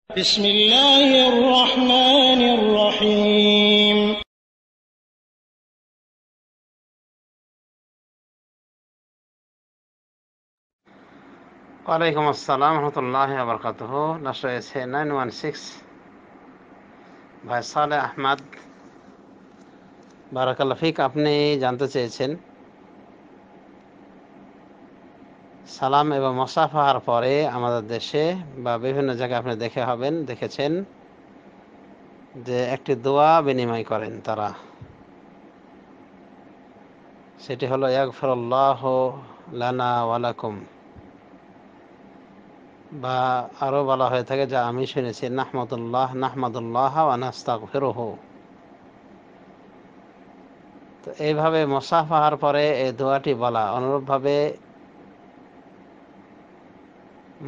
بسم الله الرحمن الرحيم ওয়ালাইকুম আসসালাম রহমতুল্লাহ বরকাতুহ। লাস্ট রয়েছে 916। ভাই সালে আহমদ, বারাকাল্লাহ ফিক। আপনি জানতে চেয়েছেন সালাম এবং মুসাফাহার পরে আমাদের দেশে বা বিভিন্ন জায়গায় আপনি দেখেছেন যে একটি দোয়া বিনিময় করেন তারা। সেটি হলো ইয়াগফিরুল্লাহু লানা ওয়ালাকুম, বা আরও বলা হয়ে থাকে যা আমি শুনেছি নাহমাদুল্লাহ ওয়া নাস্তাগফিরুহু। তো এইভাবে মুসাফাহার পরে এই দোয়াটি বলা, অনুরূপভাবে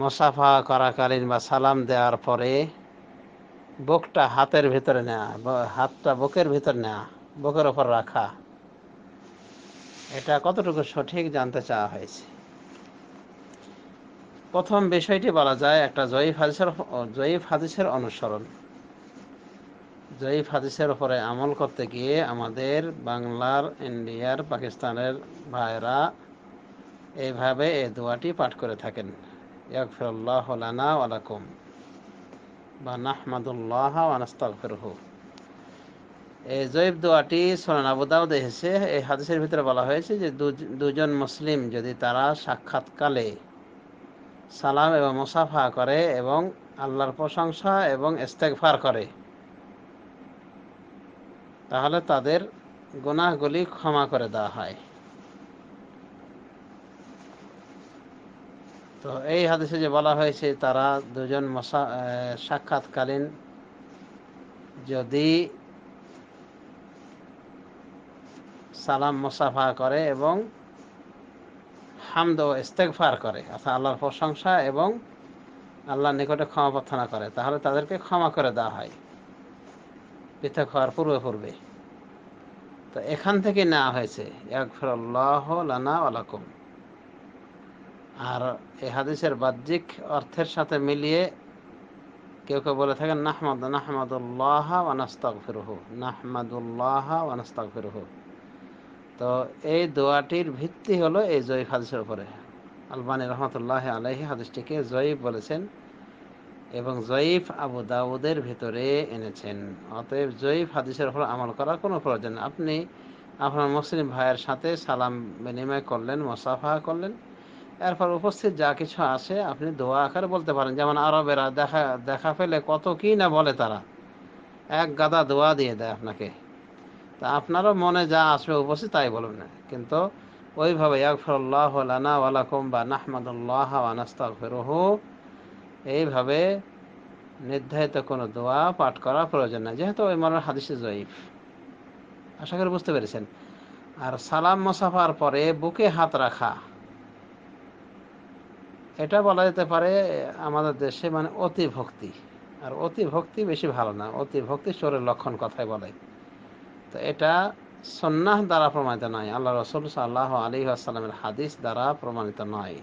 মুসাফা করাকালীন বা সালাম দেওয়ার পরে বুকটা হাতের ভিতরে নেওয়া, হাতটা বুকের ভিতর নেওয়া, বুকের ওপর রাখা, এটা কতটুকু সঠিক জানতে চাওয়া হয়েছে। প্রথম বিষয়টি বলা যায় একটা জয়ীফ হাদিসের অনুসরণ। জয়ীফ হাদিসের উপরে আমল করতে গিয়ে আমাদের বাংলার, ইন্ডিয়ার, পাকিস্তানের ভাইরা এইভাবে এই দোয়াটি পাঠ করে থাকেন, ইয়াগফিরুল্লাহু লানা ওয়া লাকুম বা নাহমাদুল্লাহ ওয়া নাস্তাগফিরুহু। এই জয়ীফ দোয়াটি সুনান আবু দাউদে এসেছে। এই হাদিসের ভিতরে বলা হয়েছে যে দুজন মুসলিম যদি তারা সাক্ষাৎকালে সালাম এবং মুসাফা করে এবং আল্লাহর প্রশংসা এবং ইস্তেগফার করে, তাহলে তাদের গুনাহগুলি ক্ষমা করে দেওয়া হয়। তো এই হাদিসে যে বলা হয়েছে তারা দুজন সাক্ষাৎকালীন যদি সালাম মুসাফা করে এবং হামদ ও ইস্তেগফার করে, অর্থাৎ আল্লাহর প্রশংসা এবং আল্লাহর নিকটে ক্ষমা প্রার্থনা করে, তাহলে তাদেরকে ক্ষমা করে দেওয়া হয় পৃথক হওয়ার পূর্বে। তো এখান থেকে নেওয়া হয়েছে ইয়াগফিরুল্লাহু লানা ওয়া লাকুম। আর এই হাদিসের বাহ্যিক অর্থের সাথে মিলিয়ে কেউ কেউ বলে থাকেন নাহমাদুল্লাহ ওয়া নাস্তাগফিরুহু, নাহমাদুল্লাহ ওয়া নাস্তাগফিরুহু। তো এই দোয়াটির ভিত্তি হলো এই জয়ীফ হাদিসের উপরে। আলবানী রহমতুল্লাহ আলাইহি হাদিসটিকে জয়ীফ বলেছেন এবং জয়ীফ আবু দাউদের ভিতরে এনেছেন। অতএব জয়ীফ হাদিসের উপর আমল করার কোনো প্রয়োজন নেই। আপনি আপনার মুসলিম ভাইয়ের সাথে সালাম বিনিময় করলেন, মুসাফা করলেন, এরপর উপস্থিত যা কিছু আসে আপনি দোয়া আকারে বলতে পারেন। যেমন আরবেরা দেখা পেলে কত কি না বলে, তারা এক গাদা দোয়া দিয়ে দেয় আপনাকে। তা আপনারও মনে যা আসবে উপস্থিত তাই বলবেন না, কিন্তু ওইভাবে ইয়াগফিরুল্লাহু লানা ওয়া লাকুম বা নাহমাদুল্লাহ ওয়া নাস্তাগফিরুহু এইভাবে নির্ধারিত কোনো দোয়া পাঠ করা প্রয়োজন না, যেহেতু ওই মনের হাদিসে জয়ীফ। আশা করি বুঝতে পেরেছেন। আর সালাম মুসাফার পরে বুকে হাত রাখা, এটা বলা যেতে পারে আমাদের দেশে মানে অতি ভক্তি। আর অতি ভক্তি বেশি ভালো না, অতি ভক্তি চোরের লক্ষণ কথাই বলে। তো এটা সুন্নাহ দ্বারা প্রমাণিত নয়, আল্লাহ রাসূল সাল্লাল্লাহু আলাইহি ওয়াসাল্লামের হাদিস দ্বারা প্রমাণিত নয়,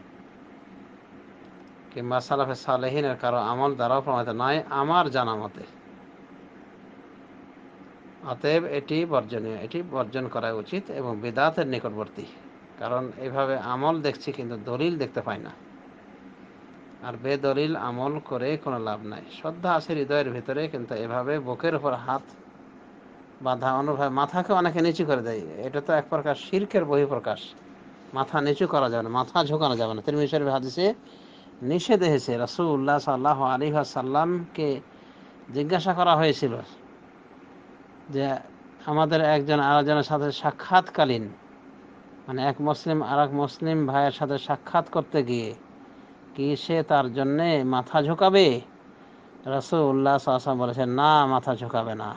কিংবা সালাফে সালেহিনের কারো আমল দ্বারাও প্রমাণিত নয় আমার জানা মতে। অতএব এটি বর্জনীয়, এটি বর্জন করা উচিত এবং বিদআতের নিকটবর্তী। কারণ এইভাবে আমল দেখছি কিন্তু দলিল দেখতে পাই না, আর বেদলিল আমল করে কোনো লাভ নাই। শ্রদ্ধা আছে হৃদয়ের ভিতরে, কিন্তু এভাবে বুকের উপর হাত বাঁধা, অনুভব, মাথাকে অনেকে নিচু করে দেয়, এটা তো এক প্রকার শিরকের বহিঃপ্রকাশ। মাথা নিচু করা যাবে না, মাথা ঝোঁকানো যাবে না। তিরমিজি শরীফের হাদিসে নিষেধ এসেছে। রাসূলুল্লাহ সাল্লাল্লাহু আলাইহি ওয়াসাল্লামকে জিজ্ঞাসা করা হয়েছিল যে আমাদের একজন আরেকজনের সাথে সাক্ষাৎকালীন, মানে এক মুসলিম আর এক মুসলিম ভাইয়ের সাথে সাক্ষাৎ করতে গিয়ে কি সে তার জন্যে মাথা ঝোঁকাবে? রাসূলুল্লাহ সাল্লাল্লাহু আলাইহি ওয়াসাল্লাম বলেছেন, না, মাথা ঝোঁকাবে না।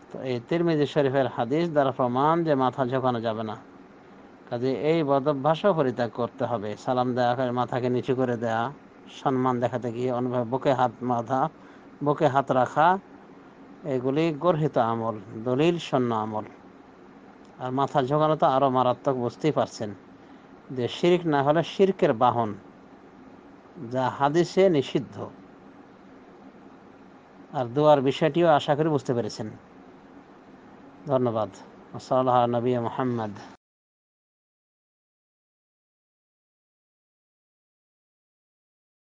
তো এই তিরমিজি শরীফের হাদিস দ্বারা প্রমাণ যে মাথা ঝোঁকানো যাবে না। কাজে এই বদভ্যাসও পরিত্যাগ করতে হবে। সালাম দেওয়া, মাথাকে নিচু করে দেয়া, সম্মান দেখাতে গিয়ে অনুভব, বুকে হাত রাখা, এগুলি গর্হিত আমল, দলিল শূন্য আমল। আর মাথা ঝোঁকানো তো আরও মারাত্মক, বুঝতেই পারছেন যে শিরক না হলে শিরকের বাহন। যা হাদিসে নিষিদ্ধ। আর দোয়ার বিষয়টিও আশা করি বুঝতে পেরেছেন। ধন্যবাদ। সাল্লাল্লাহু আলা নবী মুহাম্মদ।